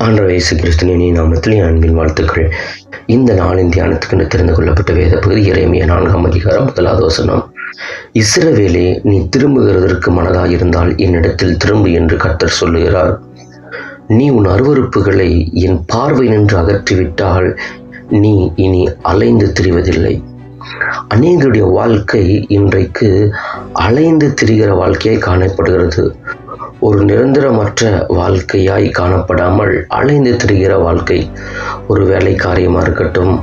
ஆண்டவர் இயேசு கிறிஸ்துவின் நாமத்தில் என் அன்பின் வாழ்த்துக்கள். இந்த நாளின் தியானத்துக்கு தெரிந்து கொள்ளப்பட்ட வேத பகுதி எரேமியா 4ஆம் அதிகாரம் 1வது வசனம். இஸ்ரவேலே, நீ திரும்புகிறதற்கு மனதாயிருந்தால் என்னிடத்தில் திரும்பு என்று கர்த்தர் சொல்லுகிறார். நீ உன் அருவருப்புகளை என் பார்வை நின்று அகற்றிவிட்டால் நீ இனி அலைந்து திரிவதில்லை. அநேகருடைய வாழ்க்கை இன்றைக்கு அலைந்து திரிகிற வாழ்க்கையாய் காணப்படுகிறது. ஒரு நிரந்தரமற்ற வாழ்க்கையாய் காணப்படாமல் அலைந்து திரிகிற வாழ்க்கை. ஒரு வேலை காரியமாக இருக்கட்டும்,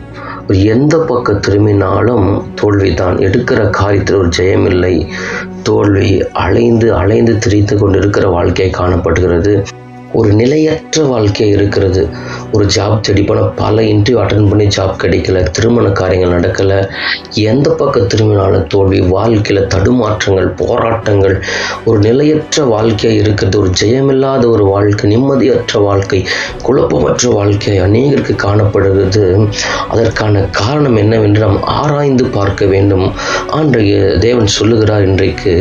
எந்த பக்கம் திரும்பினாலும் தோல்விதான். எடுக்கிற காரியத்தில் ஒரு ஜெயம் இல்லை, தோல்வி. அலைந்து திரித்து கொண்டு இருக்கிற வாழ்க்கையை காணப்படுகிறது. ஒரு நிலையற்ற வாழ்க்கை இருக்கிறது. ஒரு ஜாப் தேடி போன பல இன்டர்வியூ அட்டன் பண்ணி ஜாப் கிடைக்கல, திருமண காரியங்கள் நடக்கலை, எந்த பக்கம் திரும்பினாலும் தோல்வி. வாழ்க்கையில் தடுமாற்றங்கள், போராட்டங்கள், ஒரு நிலையற்ற வாழ்க்கையாக இருக்கிறது. ஒரு ஜெயமில்லாத ஒரு வாழ்க்கை, நிம்மதியற்ற வாழ்க்கை, குழப்பமற்ற வாழ்க்கை அநேகருக்கு காணப்படுகிறது. அதற்கான காரணம் என்னவென்று நாம் ஆராய்ந்து பார்க்க வேண்டும். ஆண்டவர் தேவன் சொல்லுகிறார், இன்றைக்கு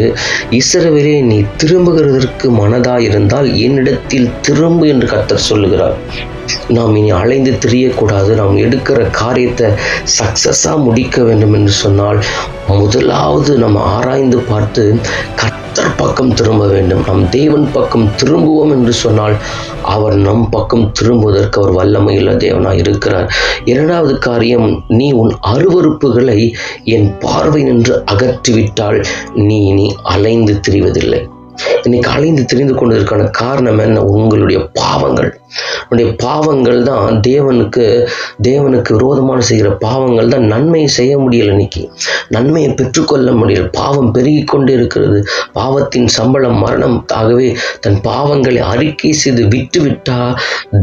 இஸ்ரவேலே, நீ திரும்புகிறதற்கு மனதாயிருந்தால் என்னிடத்தில் திரும்பு என்று கர்த்தர் சொல்லுகிறார். நாம் இனி அலைந்து திரியக்கூடாது. நாம் எடுக்கிற காரியத்தை சக்சஸாக முடிக்க வேண்டும் என்று சொன்னால் முதலாவது நம்ம ஆராய்ந்து பார்த்து கர்த்தர் பக்கம் திரும்ப வேண்டும். நம் தேவன் பக்கம் திரும்புவோம் என்று சொன்னால் அவர் நம் பக்கம் திரும்புவதற்கு அவர் வல்லமையுள்ள தேவனாய் இருக்கிறார். இரண்டாவது காரியம், நீ உன் அருவருப்புகளை என் பார்வை நின்று அகற்றிவிட்டால் நீ இனி அலைந்து திரிவதில்லை. இன்னைக்கு அலைந்து திரிந்து கொண்டதற்கான காரணம் என்ன? உங்களுடைய பாவங்கள். உன்னுடைய பாவங்கள் தான் தேவனுக்கு விரோதமான செய்கிற பாவங்கள் தான். நன்மையை செய்ய முடியல, இன்னைக்கு நன்மையை பெற்றுக்கொள்ள முடியல. பாவம் பெருகி கொண்டே இருக்கிறது. பாவத்தின் சம்பளம் மரணம். ஆகவே தன் பாவங்களை அறிக்கை செய்து விட்டுவிட்டா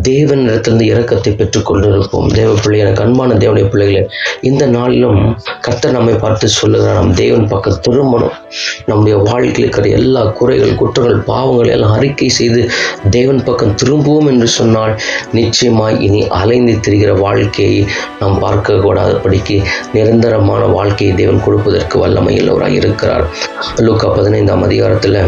தேவன் இடத்திலிருந்து இரக்கத்தை பெற்றுக்கொண்டு இருப்போம். தேவ பிள்ளை, எனக்கு அன்பான தேவனுடைய பிள்ளைகளை, இந்த நாளிலும் கர்த்தர் நம்மை பார்த்து சொல்லுகிறார், நம் தேவன் பக்கம் திரும்பணும். நம்முடைய வாழ்க்கையில் இருக்கிற எல்லா குறைகள், குற்றங்கள், பாவங்கள் எல்லாம் அறிக்கை செய்து தேவன் பக்கம் திரும்புவோம் என்று சொன்னால் நிச்சயமாய் இனி அலைந்து திரிகிற வாழ்க்கையை நாம் பார்க்க கூடாதபடிக்கு நிரந்தரமான வாழ்க்கையை தேவன் கொடுப்பதற்கு வல்லமையுள்ளவராய் இருக்கிறார். லூக்கா 15ஆம் அதிகாரத்தில்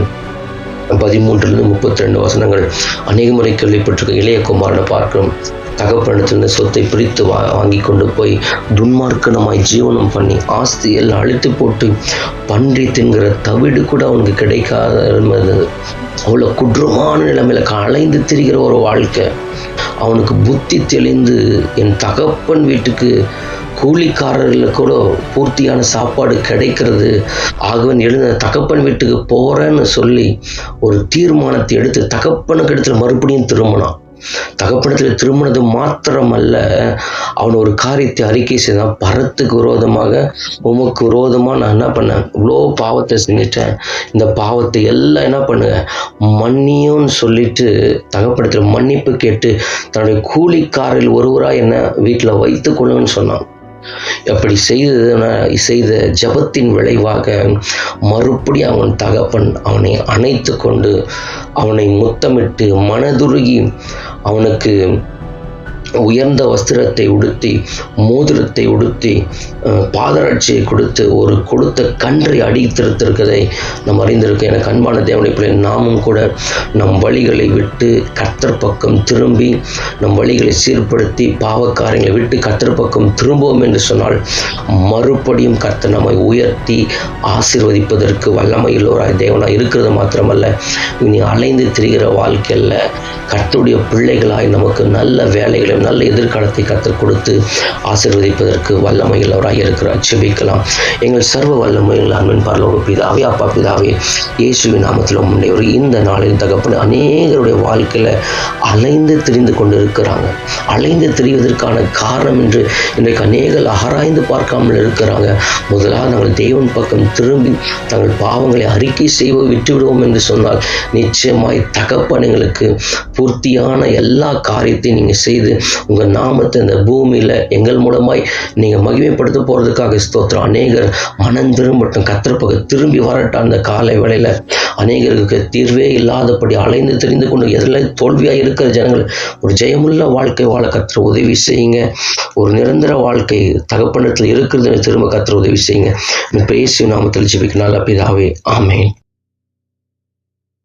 13-32 வசனங்கள் அநேக முறை கேள்விப்பட்டிருக்க. இளைய குமாரனை பார்க்கிறோம். தகப்பனிடத்திலிருந்து சொத்தை பிரித்து வாங்கி கொண்டு போய் துன்மார்க்கனமாய் ஜீவனம் பண்ணி ஆஸ்தி எல்லாம் அழித்து போட்டு பன்றி தின்கிற தவிடு கூட அவனுக்கு கிடைக்காத அவ்வளோ குற்றமான நிலைமையில அலைந்து திரிகிற ஒரு வாழ்க்கை. அவனுக்கு புத்தி தெளிந்து என் தகப்பன் வீட்டுக்கு கூலிக்காரர்களுக்கு கூட பூர்த்தியான சாப்பாடு கிடைக்கிறது, ஆகவே எழுந்த தகப்பன் வீட்டுக்கு போகிறேன்னு சொல்லி ஒரு தீர்மானத்தை எடுத்து தகப்பனுக்கு இடத்துல மறுபடியும் திரும்பினான். தகப்பனத்தில் திருமணது மாத்திரமல்ல, அவன் ஒரு காரியத்தை அறிக்கை செய்தான். பரத்துக்கு விரோதமாக, உமக்கு விரோதமாக நான் என்ன பண்ணேன், இவ்வளோ பாவத்தை செஞ்சிட்டேன், இந்த பாவத்தை எல்லாம் என்ன பண்ணுங்க மன்னியும்னு சொல்லிட்டு தகப்பனத்தில் மன்னிப்பு கேட்டு தன்னுடைய கூலிக்காரில் ஒருவராக என்ன வீட்டில் வைத்து கொள்ளுன்னு சொன்னான். அப்படி செய்த ஜபத்தின் விளைவாக மறுபடியும் அவன் தகப்பன் அவனை அணைத்து கொண்டு அவனை முத்தமிட்டு மனதுருகி அவனுக்கு உயர்ந்த வஸ்திரத்தை உடுத்தி, மோதிரத்தை உடுத்தி, பாதரட்சியை கொடுத்து ஒரு கொடுத்த கன்றை அடித்திருக்கிறதை நாம் அறிந்திருக்கோம். எனக்கு அன்பான தேவனுடைய பிள்ளை, நாமும் கூட நம் வழிகளை விட்டு கர்த்தர் பக்கம் திரும்பி நம் வழிகளை சீர்படுத்தி பாவக்காரங்களை விட்டு கர்த்தர் பக்கம் திரும்புவோம் என்று சொன்னால் மறுபடியும் கர்த்தர் நம்மை உயர்த்தி ஆசீர்வதிப்பதற்கு வல்லமையுள்ளவராய் தேவனாய் இருக்கிறது மாத்திரமல்ல, இனி அலைந்து திரிகிற வாழ்க்கையில் கர்த்தருடைய பிள்ளைகளாய் நமக்கு நல்ல வேலைகளை, நல்ல எதிர்காலத்தை கர்த்தர் கொடுத்து ஆசீர்வதிப்பதற்கு வல்லமையுள்ளவராய் இருக்கிறார். ஜெபிக்கலாம். எங்கள் சர்வ வல்லமையுள்ள அன்பின் பரலோக பிதாவே, அப்பா பிதாவே, இயேசுவின் நாமத்தில் உம்முடைய ஒரு இந்த நாளில் தகப்பன் அநேகருடைய வாழ்க்கையில் அலைந்து திரிந்து கொண்டு இருக்கிறாங்க. அலைந்து திரிவதற்கான காரணம் என்று இன்றைக்கு அநேகர் ஆராய்ந்து பார்க்காமல் இருக்கிறாங்க. முதலாக நாங்கள் தேவன் பக்கம் திரும்பி தங்கள் பாவங்களை அறிக்கை செய்வோம், விட்டுவிடுவோம் என்று சொன்னால் நிச்சயமாய் தகப்பனுங்களுக்கு பூர்த்தியான எல்லா காரியத்தையும் நீங்கள் செய்து உங்கள் நாமத்தை இந்த பூமியில் எங்கள் மூலமாய் நீங்கள் மகிமைப்படுத்த போகிறதுக்காக ஸ்தோத்திரம். அநேகர் மனம் திரும்பட்டும், கர்த்தர் பக்கம் திரும்பி வரட்டும். அந்த காலை வேளையில் அநேகருக்கு தீர்வே இல்லாதபடி அலைந்து தெரிந்து கொண்டு எதில் தோல்வியாக இருக்கிற ஜனங்கள் ஒரு ஜெயமுள்ள வாழ்க்கை வாழ கர்த்தர் உதவி செய்யுங்க. ஒரு நிரந்தர வாழ்க்கை தகப்பனத்தில் இருக்கிறது திரும்ப கர்த்தர் உதவி செய்யுங்க. இயேசு நாமத்தில் ஜெபிக்கிறேன் நல்ல பிதாவே, ஆமென்.